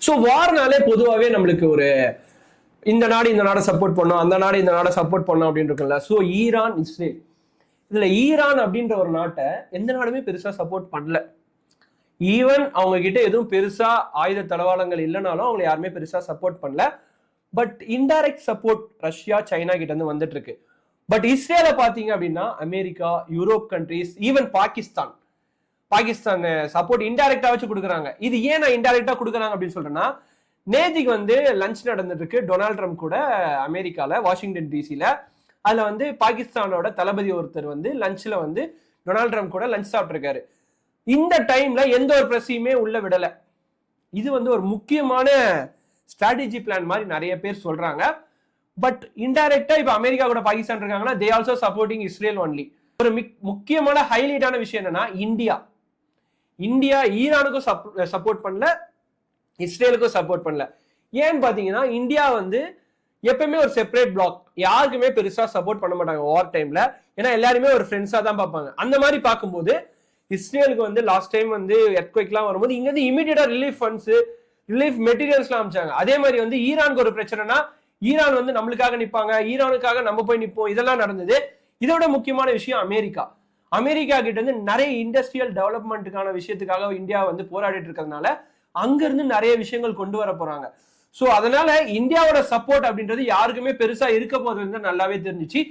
So வார்னாலே பொதுவாகவே நம்மளுக்கு ஒரு இந்த நாடை சப்போர்ட் பண்ணோம், அந்த நாடு இந்த நாடை சப்போர்ட் பண்ணோம் அப்படின்னு இருக்குல்ல. ஸோ ஈரான், இஸ்ரேல், இதுல ஈரான் அப்படின்ற ஒரு நாட்டை எந்த நாடுமே பெருசா சப்போர்ட் பண்ணல. ஈவன் அவங்க கிட்ட எதுவும் பெருசா ஆயுத தளவாடங்கள் இல்லைனாலும் அவங்களை யாருமே பெருசா சப்போர்ட் பண்ணல. But indirect support Russia, China கிட்ட இருந்து வந்துட்டு இருக்கு. பட் இஸ்ரேலை பாத்தீங்க அப்படின்னா America, Europe countries, even Pakistan support இன்டைரக்டா வச்சு கொடுக்குறாங்க. இது ஏன் நான் இன்டைரக்டா கொடுக்குறாங்க அப்படின்னு சொல்றேன்னா, நேத்திக்கு வந்து லஞ்ச் நடந்துட்டு இருக்கு டொனால்ட் ட்ரம்ப் கூட அமெரிக்கால, வாஷிங்டன் டிசில. அதுல வந்து பாகிஸ்தானோட தளபதி ஒருத்தர் வந்து லஞ்ச்ல வந்து டொனால்ட் ட்ரம்ப் கூட லஞ்ச் சாப்பிட்டு இருக்காரு. இந்த டைம்ல எந்த ஒரு பிரச்சனையுமே உள்ள விடல. இது வந்து ஒரு முக்கியமான ஸ்ட்ராட்டஜி பிளான் மாதிரி நிறைய பேர் சொல்றாங்க. பட் இன்டைரக்டா இப்ப அமெரிக்கா கூட பாகிஸ்தான் இருக்காங்கன்னா they also supporting Israel only. ஒரு முக்கியமான ஹைலைட்டான விஷயம் என்னன்னா, இந்தியா ஈரானுக்கும் சப்போர்ட் பண்ணல, இஸ்ரேலுக்கும் சப்போர்ட் பண்ணல. ஏன்னு பாத்தீங்கன்னா இந்தியா வந்து எப்பவுமே ஒரு செப்பரேட் பிளாக், யாருக்குமே பெருசா சப்போர்ட் பண்ண மாட்டாங்க வார் டைம்ல. ஏன்னா எல்லாருமே ஒரு ஃப்ரெண்ட்ஸா தான் பார்ப்பாங்க. அந்த மாதிரி பார்க்கும்போது இஸ்ரேலுக்கு வந்து லாஸ்ட் டைம் வந்து எர்த்குவேக்லாம் வரும்போது இங்க இருந்து இமீடியட்டா ரிலீஃப் ஃபண்ட்ஸ், ரிலீஃப் மெட்டீரியல்ஸ்லாம் அனுப்பிச்சாங்க. அதே மாதிரி வந்து ஈரானுக்கு ஒரு பிரச்சனைனா ஈரான் வந்து நம்மளுக்காக நிற்பாங்க, ஈரானுக்காக நம்ம போய் நிற்போம், இதெல்லாம் நடந்தது. இதோட முக்கியமான விஷயம் அமெரிக்கா கிட்ட இருந்து நிறைய இண்டஸ்ட்ரியல் டெவலப்மெண்ட்டுக்கான விஷயத்துக்காக இந்தியா வந்து போராடிட்டு இருக்கிறதுனால அங்க இருந்து நிறைய விஷயங்கள் கொண்டு வர போறாங்க. சோ அதனால இந்தியாவோட சப்போர்ட் அப்படின்றது யாருக்குமே பெருசா இருக்க போறது நல்லாவே தெரிஞ்சிச்சு.